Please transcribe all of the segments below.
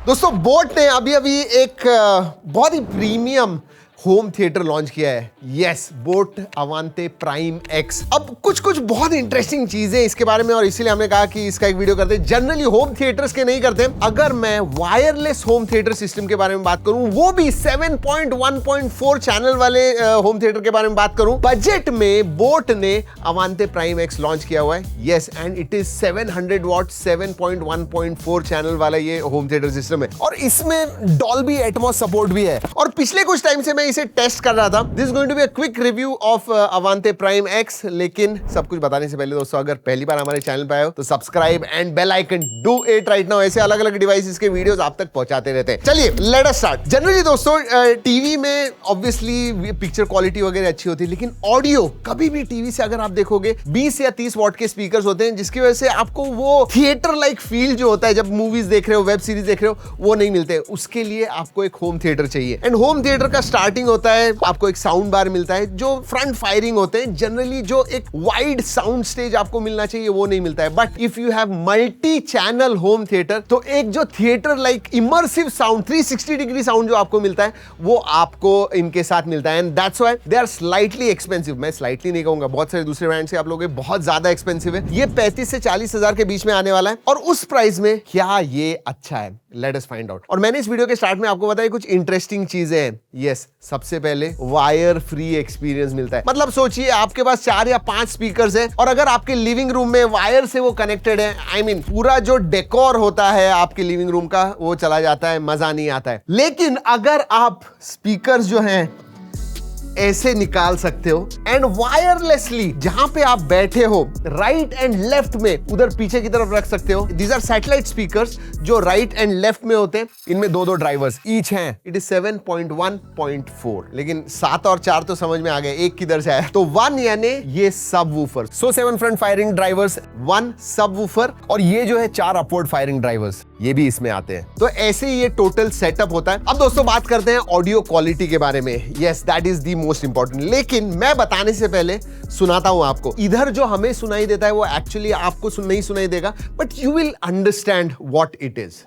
दोस्तों बोट ने अभी अभी एक बहुत ही प्रीमियम होम थिएटर लॉन्च किया है। Yes, Boat Avante Prime X. अब कुछ बहुत इंटरेस्टिंग चीजें इसके बारे में, और इसीलिए हमने कहा कि इसका एक वीडियो करते हैं। जनरली होम थिएटर्स के नहीं करते। अगर मैं वायरलेस होम थिएटर सिस्टम के बारे में बात करूं, वो भी 7.1.4 चैनल वाले होम थिएटर के बारे में बात करूं, बजट में बोट ने अवांते प्राइम एक्स लॉन्च किया हुआ है। Yes, and it is 700 what 7.1.4 channel वाला ये होम थिएटर सिस्टम है, और इसमें डॉल्बी एटमॉस सपोर्ट भी है। और पिछले कुछ टाइम से मैं इसे टेस्ट कर रहा था। This is going to be a quick review of Avante Prime X. लेकिन सब कुछ बताने से पहले दोस्तों, अगर पहली बार हमारे चैनल पे आए हो तो subscribe and bell icon do it right now. ऐसे अलग अलग डिवाइसेस के वीडियोस आप तक पहुंचाते रहते हैं। चलिए लेट अस स्टार्ट। जनरली दोस्तों टीवी में ऑब्वियसली पिक्चर क्वालिटी वगैरह अच्छी होती है, लेकिन ऑडियो कभी भी टीवी से अगर आप देखोगे 20 या 30 वॉट के स्पीकर्स होते हैं, जिसकी वजह से आपको वो थिएटर लाइक फील जो होता है जब मूवीज देख रहे हो, वेब सीरीज देख रहे हो, वो नहीं मिलते। उसके लिए आपको एक होम थिएटर चाहिए। एंड होम थिएटर का स्टार्टिंग होता है, आपको एक साउंड बार मिलता है जो फ्रंट फायरिंग होते हैं। जनरली जो एक वाइड साउंड स्टेज आपको मिलना चाहिए वो नहीं मिलता है। But if you have multi channel home theatre, तो एक जो theatre like immersive sound 360 degree sound जो आपको मिलता है, वो आपको इनके साथ मिलता है। And that's why they are slightly expensive. मैं स्लाइटली नहीं कहूंगा, बहुत सारे दूसरे ब्रांड से आप लोग बहुत ज्यादा एक्सपेंसिव है। ये 35 से 40 हजार के बीच में आने वाला है, और उस प्राइस में क्या ये अच्छा है? Let us find out. और मैंने इस वीडियो के स्टार्ट में आपको बताया कुछ इंटरेस्टिंग चीजें हैं। यस, सबसे पहले वायर फ्री एक्सपीरियंस मिलता है। मतलब सोचिए आपके पास 4 या 5 स्पीकर्स हैं, और अगर आपके लिविंग रूम में वायर से वो कनेक्टेड है, आई मीन पूरा जो डेकोर होता है आपके लिविंग रूम का वो चला जाता है, मजा नहीं आता है। लेकिन अगर आप स्पीकर्स जो हैं ऐसे निकाल सकते हो एंड वायरलेसली जहां पे आप बैठे हो राइट एंड लेफ्ट में उधर पीछे की तरफ रख सकते हो। दीज आर सैटेलाइट स्पीकर्स जो राइट एंड लेफ्ट में होते हैं। इनमें दो ड्राइवर्स ईच हैं। इट इज 7.1.4, लेकिन 7 और 4 तो समझ में आ गए, एक किधर से आया। तो 1 यानी ये सब वूफर। सो 7 फ्रंट फायरिंग ड्राइवर्स, 1 सब वूफर, और ये जो है 4 अपवर्ड फायरिंग ड्राइवर्स, ये भी इसमें आते हैं। तो ऐसे ही ये टोटल सेटअप होता है। अब दोस्तों बात करते हैं ऑडियो क्वालिटी के बारे में। Yes, that is the most important. लेकिन मैं बताने से पहले सुनाता हूं आपको। इधर जो हमें सुनाई देता है वो एक्चुअली आपको नहीं सुनाई देगा, but you will understand what it is.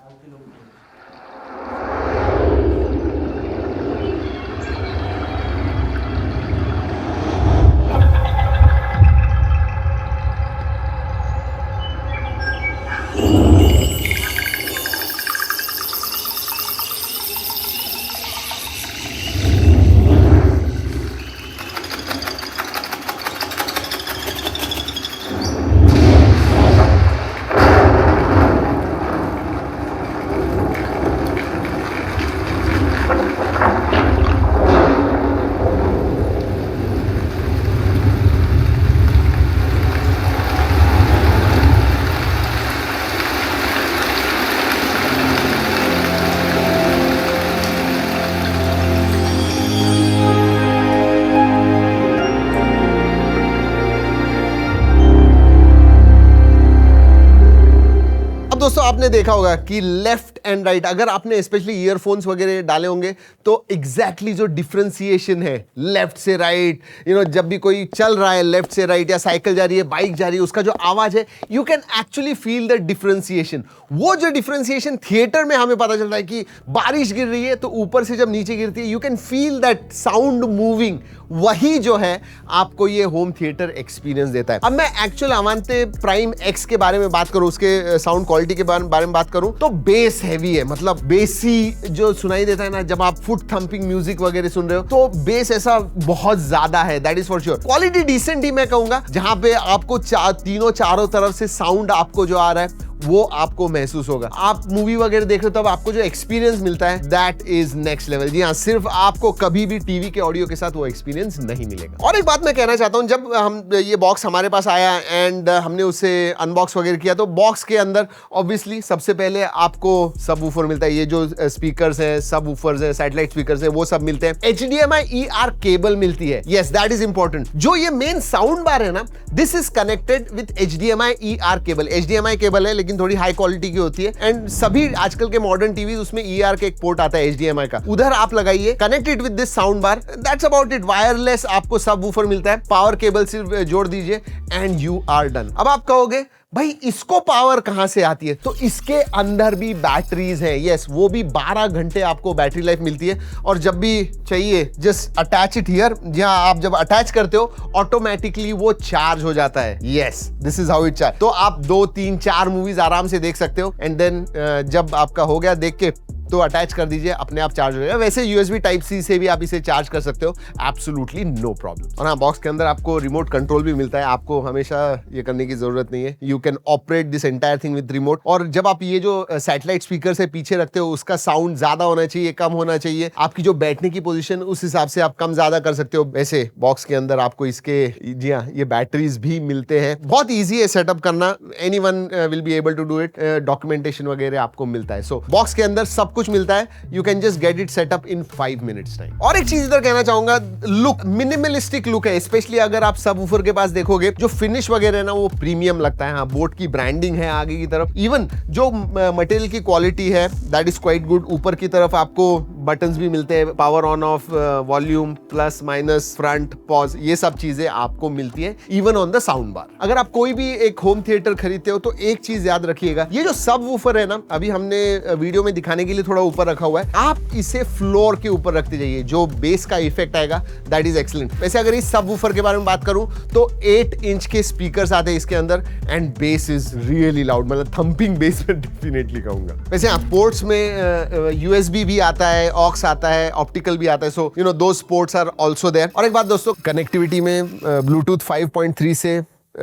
दोस्तों आपने देखा होगा कि लेफ्ट एंड राइट, अगर आपने स्पेशली ईयरफोन्स वगैरह डाले होंगे तो एग्जैक्टली जो डिफरेंशिएशन है लेफ्ट से राइट, जब भी कोई चल रहा है लेफ्ट से राइट, या साइकिल जा रही है, बाइक जा रही है, उसका जो आवाज है, you can actually feel the differentiation. वो जो डिफरेंशिएशन थिएटर में हमें पता चलता है कि बारिश गिर रही है तो ऊपर से जब नीचे गिरती है, you can feel that sound moving. वही जो है आपको ये होम थिएटर एक्सपीरियंस देता है। अब मैं एक्चुअल अवांते प्राइम एक्स के बारे में बात करूं, उसके साउंड क्वालिटी के बारे में बात करूं, तो बेस हैवी है। मतलब बेसी जो सुनाई देता है ना, जब आप फुट थंपिंग म्यूजिक वगैरह सुन रहे हो, तो बेस ऐसा बहुत ज्यादा है, that is for sure. Quality decent ही मैं कहूंगा, जहां पे आपको चारों तरफ से साउंड आपको जो आ रहा है वो आपको महसूस होगा। आप मूवी वगैरह देख रहे हो तब आपको जो एक्सपीरियंस मिलता है दैट इज नेक्स्ट लेवल। जी हाँ, सिर्फ आपको कभी भी टीवी के ऑडियो के साथ वो एक्सपीरियंस नहीं मिलेगा। और एक बात मैं कहना चाहता हूं, जब हम ये बॉक्स हमारे पास आया एंड हमने उसे अनबॉक्स वगैरह किया, तो बॉक्स के अंदर ऑब्वियसली सबसे पहले आपको सब वूफर मिलता है। ये जो स्पीकर्स है, सब वूफर्स है, सैटेलाइट स्पीकर्स है, वो सब मिलते हैं। HDMI ER केबल मिलती है। Yes, that is important. जो ये मेन साउंड बार है ना, this is connected with HDMI ER cable. HDMI cable है लेकिन थोड़ी हाई क्वालिटी की होती है, एंड सभी आजकल के मॉडर्न टीवी उसमें ER का एक पोर्ट आता है HDMI का, उधर आप लगाइए, connect it with this sound bar, that's about it. Wireless आपको सब वूफर मिलता है, पावर केबल सिर्फ जोड़ दीजिए एंड यू आर डन। अब आप कहोगे भाई इसको पावर कहां से आती है? तो इसके अंदर भी बैटरीज हैं। यस, वो भी 12 घंटे आपको बैटरी लाइफ मिलती है। और जब भी चाहिए जस्ट अटैच इट हियर, जहां आप जब अटैच करते हो ऑटोमेटिकली वो चार्ज हो जाता है। Yes, this is how it charge. तो आप 2, 3, 4 मूवीज आराम से देख सकते हो एंड देन जब आपका हो गया देख के तो अटैच कर दीजिए, अपने आप चार्ज हो जाएगा। वैसे USB Type-C से भी आप इसे चार्ज कर सकते हो, एब्सोल्युटली नो प्रॉब्लम। और हाँ, बॉक्स के अंदर आपको रिमोट कंट्रोल भी मिलता है, आपको हमेशा ये करने की जरूरत नहीं है। You can operate this entire thing with remote. और जब आप ये जो सैटेलाइट स्पीकर से पीछे रखते हो, उसका साउंड ज्यादा होना चाहिए, कम होना चाहिए, आपकी जो बैठने की पोजिशन उस हिसाब से आप कम ज्यादा कर सकते हो। वैसे बॉक्स के अंदर आपको इसके, जी हाँ, ये बैटरीज भी मिलते हैं। बहुत ईजी है सेटअप करना, anyone will be able to do it. Documentation वगैरह आपको मिलता है। सो बॉक्स के अंदर सब कुछ मिलता है। You can just get it set up in 5 minutes time. और एक चीज इधर कहना चाहूंगा, लुक मिनिमलिस्टिक लुक है, स्पेशली अगर आप सबवूफर के पास देखोगे, जो फिनिश वगैरह है ना वो प्रीमियम लगता है। हाँ, बोट की ब्रांडिंग है आगे की तरफ, इवन जो मटेरियल की क्वालिटी है दैट इज क्वाइट गुड। ऊपर की तरफ आपको बटन्स भी मिलते हैं, power on off, volume, plus minus, front, pause, ये सब चीजें आपको मिलती है even on the sound bar. अगर आप कोई भी एक होम थिएटर खरीदते हो तो एक चीज याद रखिएगा, ये जो सबवूफर है ना, अभी हमने वीडियो में दिखाने के लिए थोड़ा ऊपर रखा हुआ है, आप इसे फ्लोर के ऊपर रखते जाइए, जो बेस का इफेक्ट आएगा दैट इज एक्सीलेंट। वैसे अगर इस सबवूफर के बारे में बात करूं तो 8 इंच के स्पीकर्स आते हैं इसके अंदर and base is really loud, मतलब थंपिंग बेस में डेफिनेटली कहूंगा। वैसे आप पोर्ट्स में USB भी आता है, ऑक्स आता है, ऑप्टिकल भी आता है, so you know those ports are also there. और एक बात दोस्तों, कनेक्टिविटी में ब्लूटूथ 5.3 से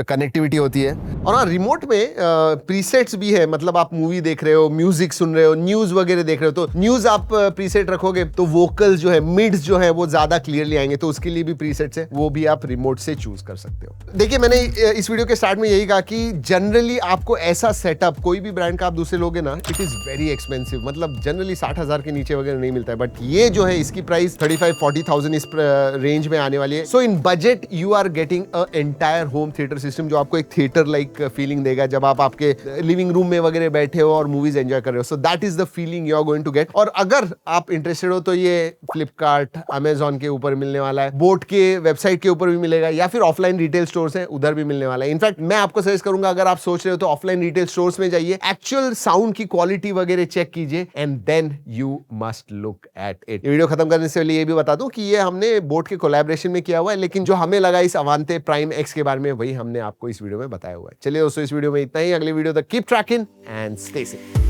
कनेक्टिविटी होती है। और हाँ, रिमोट में प्रीसेट्स भी है, मतलब आप मूवी देख रहे हो, म्यूजिक सुन रहे हो, न्यूज वगैरह देख रहे हो, तो न्यूज आप प्रीसेट रखोगे तो वोकल्स जो है, मिड्स जो है वो ज्यादा क्लियरली आएंगे, तो उसके लिए भी प्रीसेट्स है, वो भी आप रिमोट से चूज कर सकते हो। देखिए, मैंने इस वीडियो के स्टार्ट में यही कहा कि जनरली आपको ऐसा सेटअप कोई भी ब्रांड का आप दूसरे लोगे ना, इट इज वेरी एक्सपेंसिव, मतलब जनरली 60,000 के नीचे वगैरह नहीं मिलता है। बट ये जो है इसकी प्राइस 35-40,000 इस रेंज में आने वाली है। So in budget you are getting a entire home theatre system, जो आपको एक थिएटर लाइक फीलिंग देगा जब आप आपके लिविंग रूम में वगैरह बैठे हो और मूवीज एंजॉय कर रहे हो। So that is the feeling you are going to get. और अगर आप इंटरेस्टेड हो तो ये फ्लिपकार्ट, अमेजॉन के ऊपर मिलने वाला है, बोट के वेबसाइट के ऊपर भी मिलेगा, या फिर ऑफलाइन रिटेल स्टोर्स हैं उधर भी मिलने वाला है। इनफैक्ट मैं आपको सजेस्ट करूंगा, अगर आप सोच रहे हो तो ऑफलाइन रिटेल स्टोर्स में जाइए, एक्चुअल साउंड की क्वालिटी वगैरह चेक कीजिए and then you must look at it. Video खत्म करने से पहले ये भी बता दूं कि ये हमने बोट के कोलैबोरेशन में किया हुआ है, लेकिन जो हमें लगा इस अवांते प्राइम एक्स के बारे में, वही हमने आपको इस वीडियो में बताया हुआ है। चलिए दोस्तों, इस वीडियो में इतना ही। अगले वीडियो तक keep trekking and stay safe.